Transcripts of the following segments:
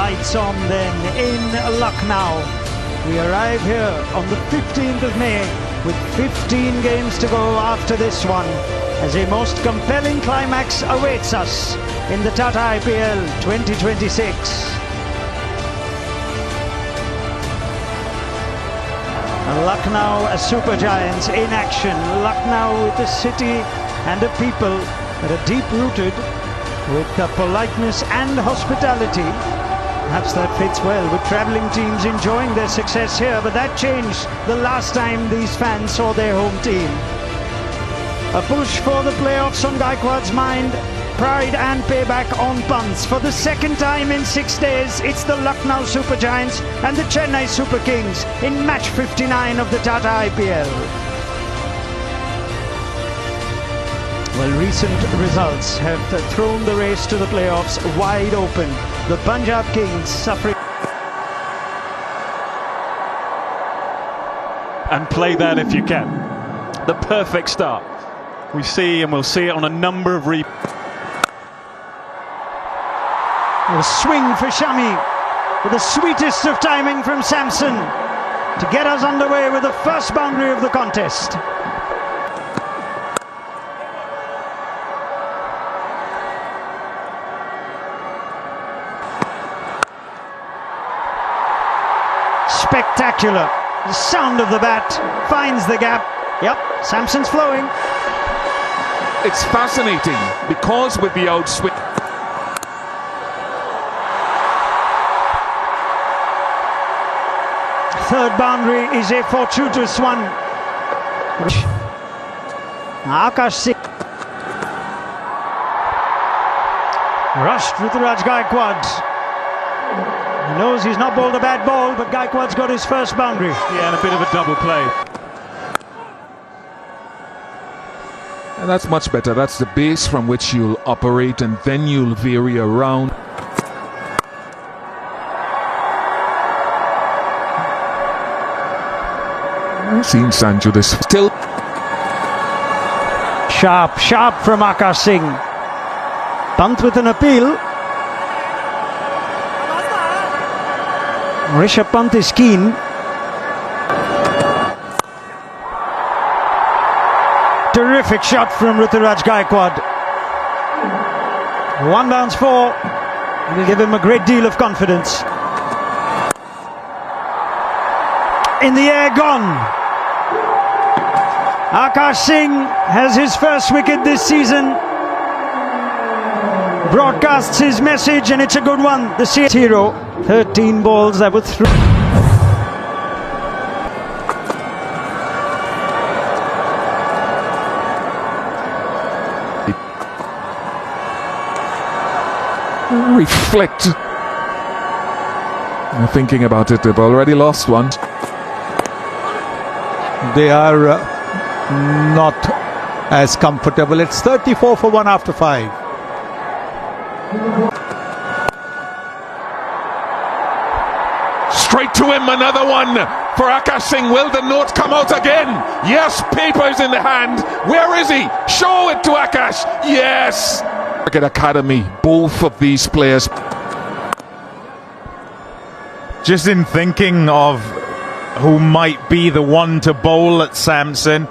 lights on then in Lucknow. We arrive here on the 15th of May with 15 games to go after this one, as a most compelling climax awaits us in the Tata IPL 2026. Lucknow as Super Giants in action. Lucknow with a city and a people that are deep-rooted with politeness and hospitality. Perhaps that fits well with travelling teams enjoying their success here, but that changed the last time these fans saw their home team. A push for the playoffs on Gaikwad's mind, pride and payback on punts. For the second time in 6 days, it's the Lucknow Super Giants and the Chennai Super Kings in match 59 of the Tata IPL. Well, recent results have thrown the race to the playoffs wide open. The Punjab Kings suffering. And play that if you can. The perfect start. We see, and we'll see it on a number of replays. A swing for Shami with the sweetest of timing from Samson to get us underway with the first boundary of the contest. Spectacular. The sound of the bat finds the gap. Yep, Samson's flowing. It's fascinating because with the outswing. Third boundary is a fortuitous one. Akash Singh rushed Ruturaj Gaikwad. He knows he's not bowled a bad ball, but Gaikwad's got his first boundary. Yeah, and a bit of a double play. And that's much better. That's the base from which you'll operate, and then you'll vary around. I've seen Sanju this still. Sharp from Akash Singh. Pant with an appeal. Rishabh Pant is keen. Terrific shot from Ruturaj Gaikwad. One bounce four will give him a great deal of confidence. In the air, gone. Akash Singh has his first wicket this season. Broadcasts his message, and it's a good one. The CS hero, 13 balls that were through. Reflect. I'm thinking about it, they've already lost one. They are not as comfortable. It's 34 for 1 after 5. Straight to him, another one for Akash Singh. Will the note come out again? Yes, papers in the hand. Where is he? Show it to Akash. Yes. Cricket Academy, both of these players. Just in thinking of who might be the one to bowl at Samson.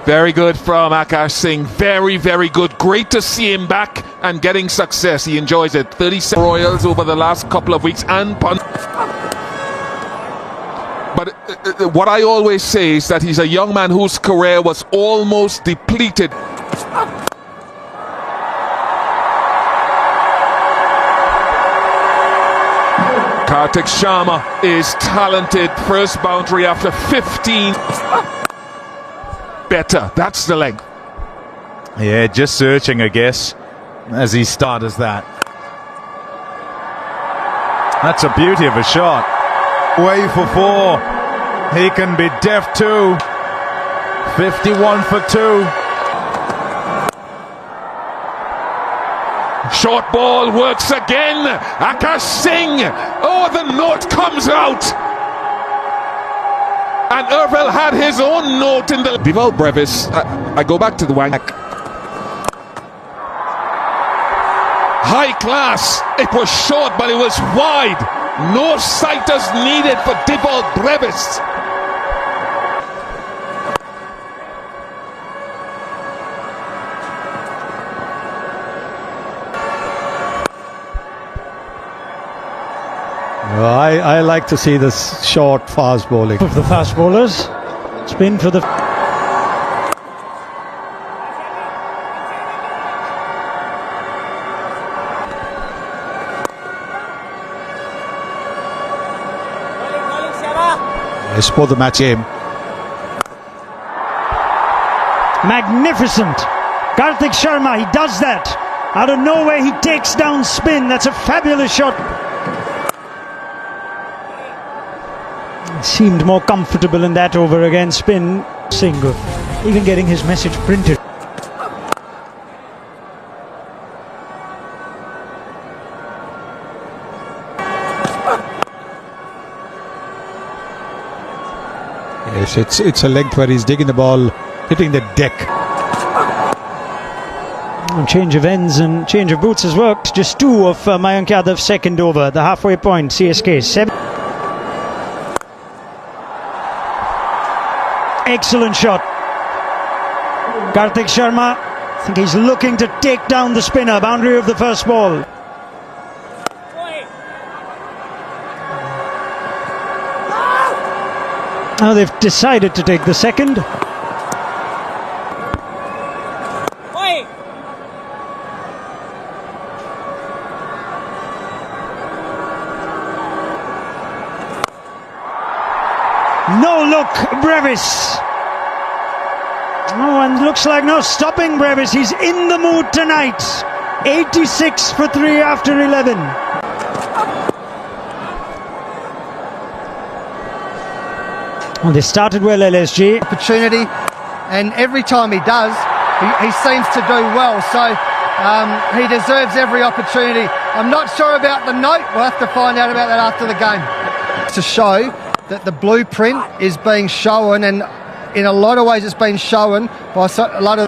Very good from Akash Singh. Very, very good. Great to see him back and getting success. He enjoys it. 37 Royals over the last couple of weeks and but what I always say is that he's a young man whose career was almost depleted. Kartik Sharma is talented. First boundary after 15. Better. That's the length. Yeah, just searching, I guess, as he starts that. That's a beauty of a shot. Way for 4. He can be deft too. 51 for 2. Short ball works again. Akash Singh. Oh, the note comes out. And Urval had his own note in the... Vival Brevis. I go back to the wank. High class. It was short, but it was wide. No sighters needed for Divock Brevis. I like to see this short, fast bowling. Of the fast bowlers, spin for the... Let's pour the match in. Magnificent! Karthik Sharma, he does that. Out of nowhere, he takes down spin. That's a fabulous shot. Seemed more comfortable in that over again. Spin, single. Even getting his message printed. Yes, it's a length where he's digging the ball, hitting the deck. And change of ends and change of boots has worked. Just two of Mayank Yadav's second over. The halfway point, CSK 7. Excellent shot. Karthik Sharma, I think he's looking to take down the spinner. Boundary of the first ball. Now they've decided to take the second. No look, Brevis. Oh, and looks like no stopping Brevis. He's in the mood tonight. 86 for 3 after 11. Well, they started well, LSG. Opportunity, and every time he does, he seems to do well. So he deserves every opportunity. I'm not sure about the note. We'll have to find out about that after the game. To show that the blueprint is being shown, and in a lot of ways it's been shown by a lot of...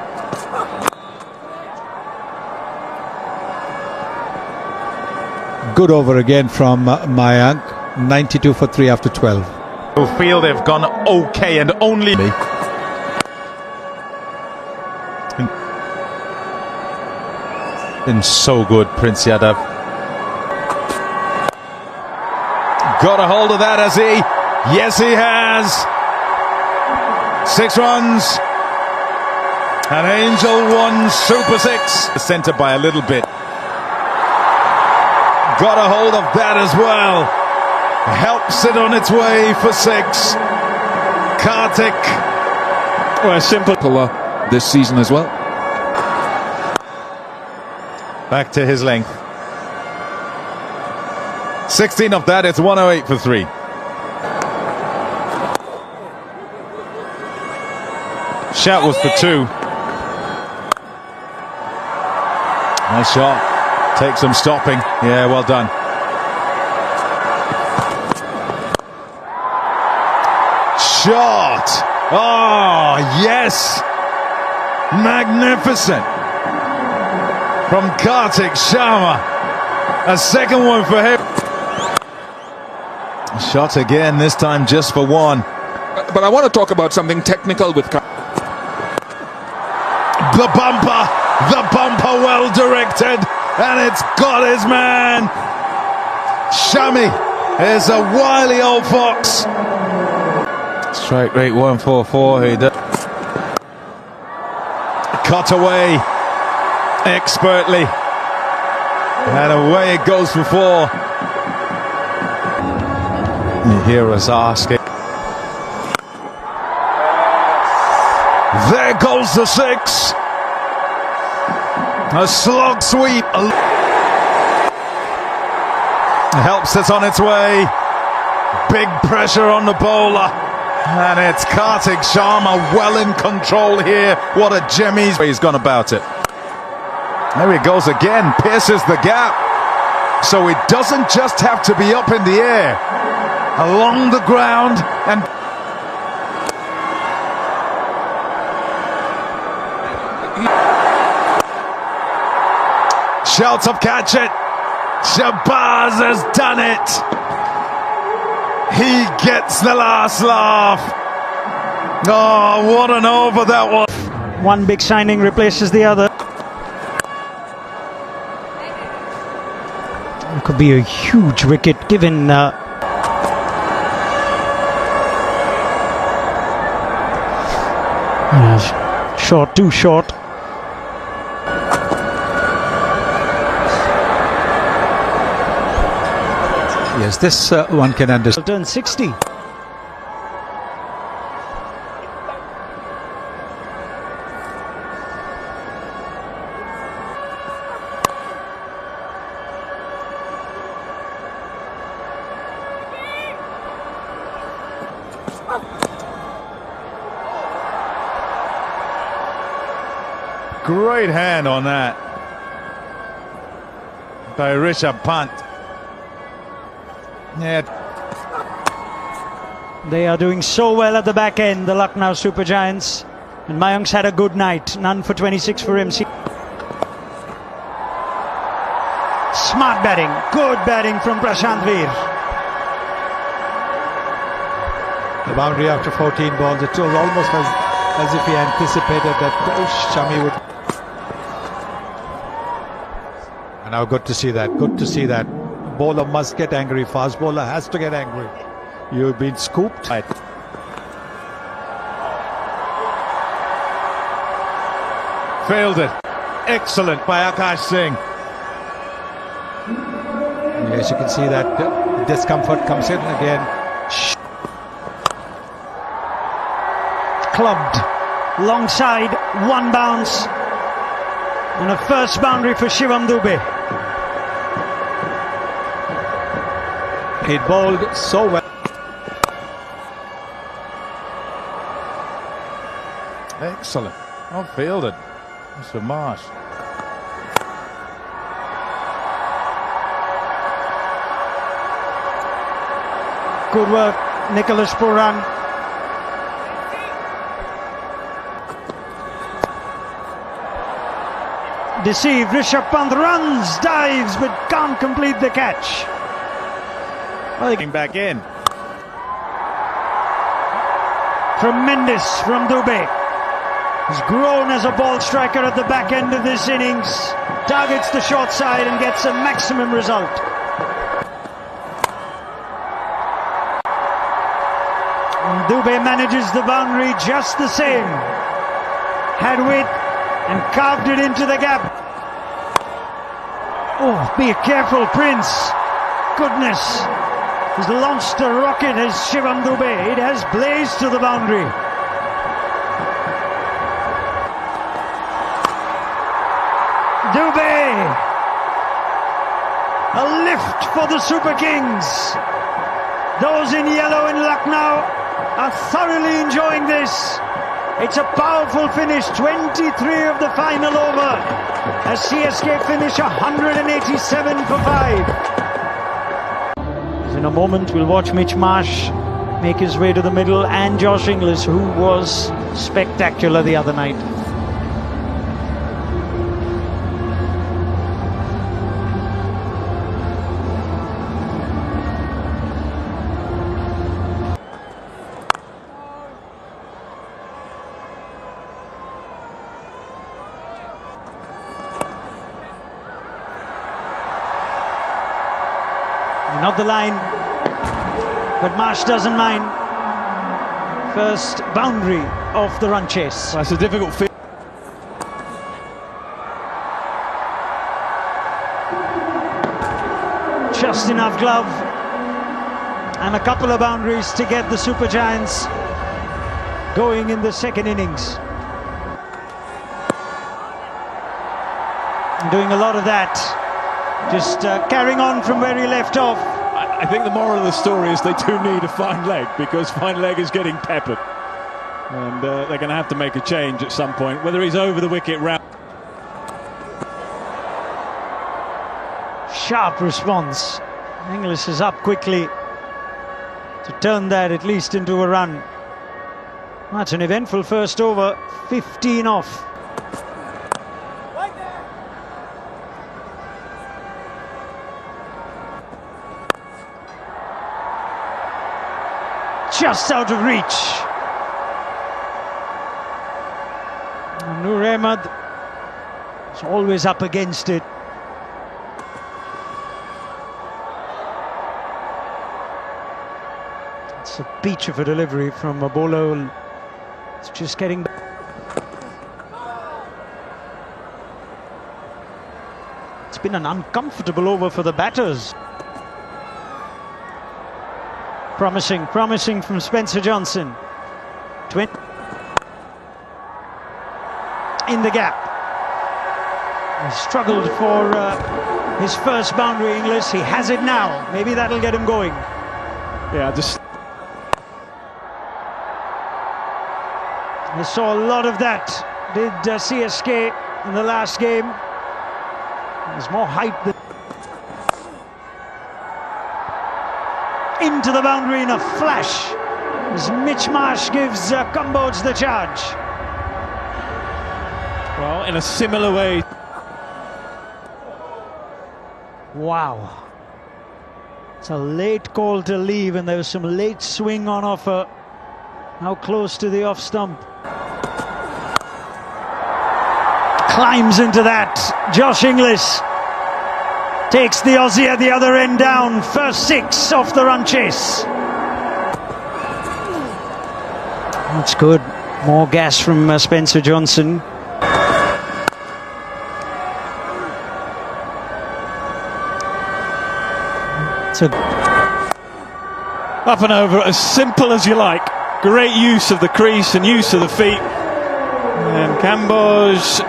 Good over again from Mayank. 92 for 3 after 12. Feel they've gone okay and only been so good. Prince Yadav got a hold of that, has he? Yes, he has. 6 runs. And Angel won Super 6. Centre by a little bit. Got a hold of that as well. Helps it on its way for 6. Karthik. Well, simple. This season as well. Back to his length. 16 of that, it's 108 for 3. Shout was for 2. Nice shot. Takes some stopping. Yeah, well done. Shot. Oh, yes. Magnificent. From Karthik Sharma. A second one for him. Shot again, this time just for 1. But I want to talk about something technical with... The bumper well directed, and it's got his man. Shami is a wily old fox. Strike rate 144. He does. Cut away expertly, and away it goes for 4. You hear us asking. There goes the 6. A slog sweep. Helps it on its way. Big pressure on the bowler. And it's Karthik Sharma well in control here. What a gem he's gone about it. There he goes again. Pierces the gap. So it doesn't just have to be up in the air. Along the ground and... Shouts of catch it. Shabazz has done it. He gets the last laugh. Oh, what an over that was. One big signing replaces the other. It could be a huge wicket given short, too short. Yes, this one can understand. Turn 60. Great hand on that by Rishabh Pant. Yeah. They are doing so well at the back end, the Lucknow Super Giants. And Mayank's had a good night. None for 26 for him. Smart batting. Good batting from Prashant Veer. The boundary after 14 balls. It was almost as if he anticipated that Shami would. And now good to see that. Good to see that. Bowler must get angry. Fast bowler has to get angry. You've been scooped. Right. Failed it. Excellent by Akash Singh. Yes, you can see that discomfort comes in again. Clubbed. Long side. One bounce. And a first boundary for Shivam Dube. He bowled so well. Excellent. Well fielded. Mr. Marsh. Good work, Nicholas Pooran. Deceived, Rishabh Pant runs, dives, but can't complete the catch. Came back in. Tremendous from Dube. He's grown as a ball striker at the back end of this innings. Targets the short side and gets a maximum result. And Dube manages the boundary just the same. Had width and carved it into the gap. Oh, be careful, Prince. Goodness. He's launched a rocket as Shivam Dube. It has blazed to the boundary. Dube! A lift for the Super Kings. Those in yellow in Lucknow are thoroughly enjoying this. It's a powerful finish, 23 of the final over, as CSK finish 187 for 5. In a moment, we'll watch Mitch Marsh make his way to the middle, and Josh Inglis, who was spectacular the other night. Not the line, but Marsh doesn't mind. First boundary of the run chase. That's a difficult field. Just enough glove and a couple of boundaries to get the Super Giants going in the second innings. Doing a lot of that. Just carrying on from where he left off. I think the moral of the story is they do need a fine leg, because fine leg is getting peppered. And they're going to have to make a change at some point, whether he's over the wicket round. Sharp response. Inglis is up quickly to turn that at least into a run. That's an eventful first over, 15 off. just out of reach. Noor Ahmed is always up against it. It's a peach of a delivery from a bowler. It's just getting... It's been an uncomfortable over for the batters. Promising from Spencer Johnson. In the gap. He struggled for his first boundary, Inglis. He has it now. Maybe that'll get him going. Yeah, just... I saw a lot of that, did CSK in the last game. There's more height than... Into the boundary in a flash as Mitch Marsh gives Cumbodes the charge. Well, in a similar way. Wow. It's a late call to leave, and there was some late swing on offer. How close to the off stump. Climbs into that. Josh Inglis takes the Aussie at the other end down. First 6 off the run chase. That's good. More gas from Spencer Johnson. So up and over, as simple as you like. Great use of the crease and use of the feet. And Cambodge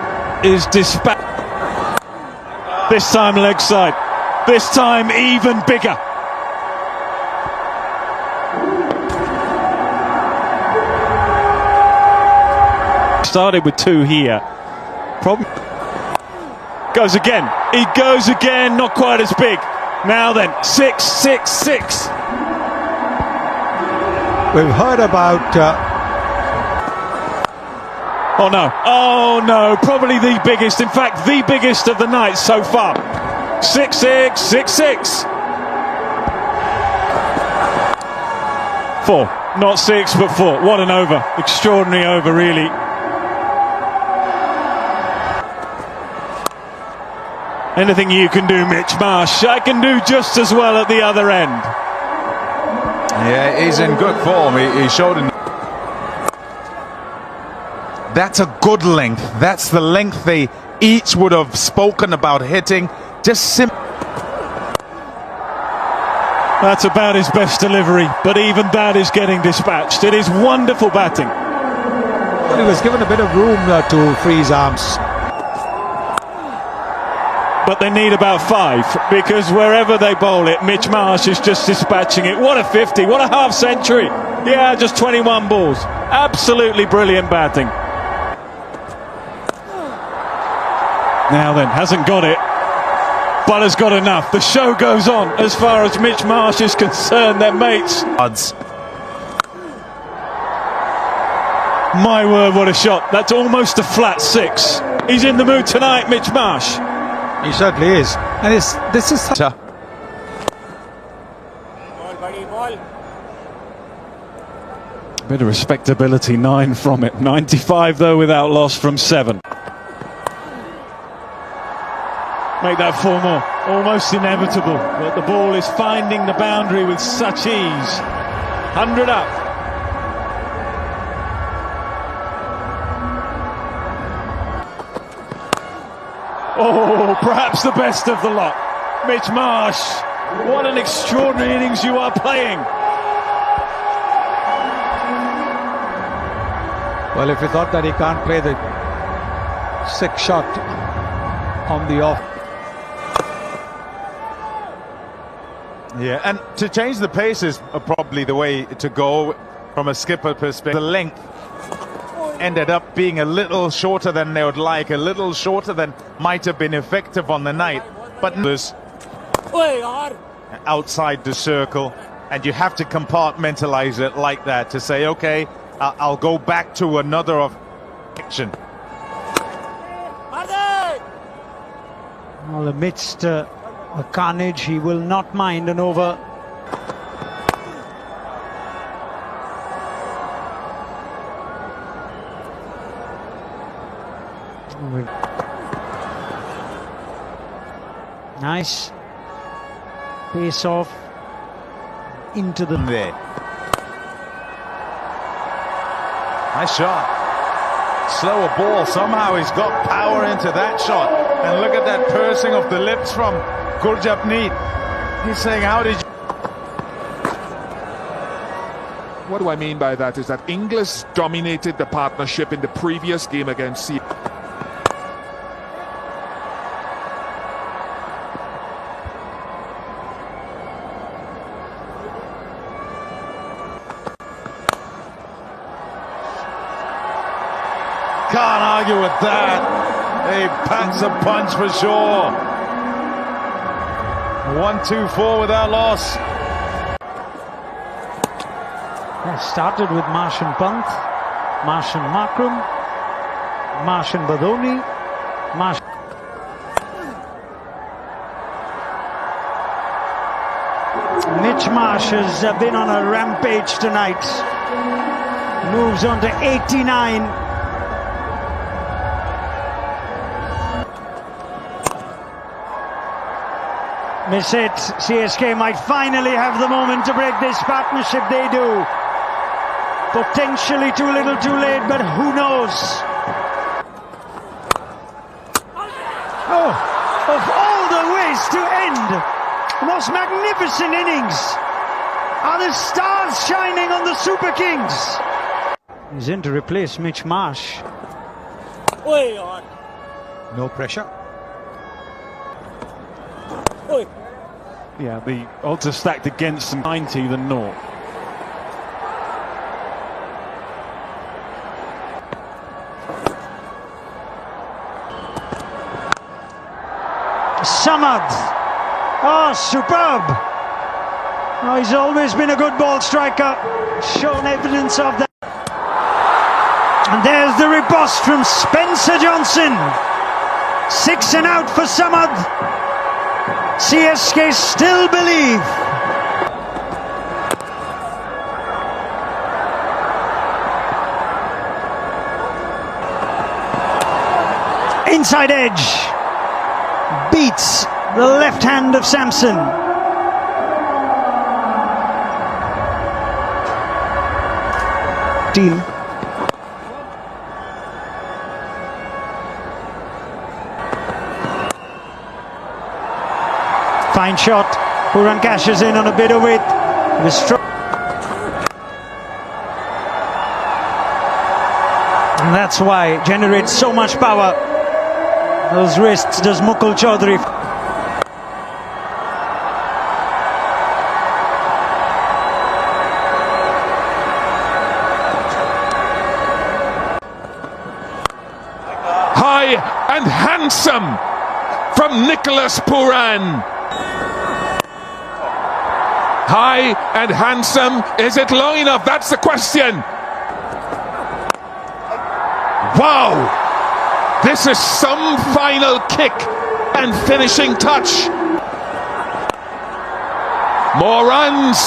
is dispatched. This time leg side. This time even bigger. Started with 2 here. Problem. Goes again. He goes again. Not quite as big. Now then, 6, 6, 6. We've heard about... Oh no, probably the biggest, in fact, the biggest of the night so far. 6, 6, 6, 6. 4, not 6, but 4. What an over. Extraordinary over, really. Anything you can do, Mitch Marsh, I can do just as well at the other end. Yeah, he's in good form. He showed in... That's a good length. That's the length they each would have spoken about hitting. Just That's about his best delivery, but even that is getting dispatched. It is wonderful batting. Well, he was given a bit of room to free his arms. But they need about 5, because wherever they bowl it, Mitch Marsh is just dispatching it. What a 50, what a half century. Yeah, just 21 balls. Absolutely brilliant batting. Now then, hasn't got it, but has got enough. The show goes on as far as Mitch Marsh is concerned. They're mates. My word, what a shot. That's almost a flat 6. He's in the mood tonight, Mitch Marsh. He certainly is. And this is... Bit of respectability, 9 from it. 95 though without loss from 7. Make that 4 more. Almost inevitable, but the ball is finding the boundary with such ease. 100 up. Oh, perhaps the best of the lot. Mitch Marsh, what an extraordinary innings you are playing. Well, if you thought that he can't play the 6 shot on the off. Yeah, and to change the pace is probably the way to go from a skipper perspective. The length ended up being a little shorter than they would like, a little shorter than might have been effective on the night, but outside the circle, and you have to compartmentalize it like that to say, okay, I'll go back to another of action. Well, amidst the carnage, he will not mind an over. Nice pace off into the There. Nice shot. Slower ball. Somehow he's got power into that shot. And look at that pursing of the lips from Gurjapneet. He's saying, how did you... What do I mean by that is that Inglis dominated the partnership in the previous game against CSK. Can't argue with that. He packs a punch for sure. 1-2-4 without loss. Yeah, started with Martian Pant, Martian Makrum, Martian Badoni, Martian. Mitch Marsh has been on a rampage tonight. Moves on to 89. Miss it. CSK might finally have the moment to break this partnership. They do. Potentially too little too late, but who knows? Oh, of all the ways to end the most magnificent innings are the stars shining on the Super Kings. He's in to replace Mitch Marsh. No pressure. Yeah, the odds are stacked against them 90 than 0. Samad. Oh, superb. Oh, he's always been a good ball striker. Shown evidence of that. And there's the riposte from Spencer Johnson. 6 and out for Samad. CSK still believe. Inside edge. Beats the left hand of Samson. Team. Fine shot. Puran cashes in on a bit of it. And that's why it generates so much power. Those wrists does Mukul Chaudhary. High and handsome from Nicholas Puran. High and handsome. Is it long enough? That's the question. Wow! This is some final kick and finishing touch. More runs.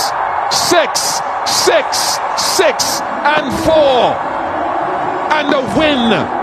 6, 6, 6 and 4. And a win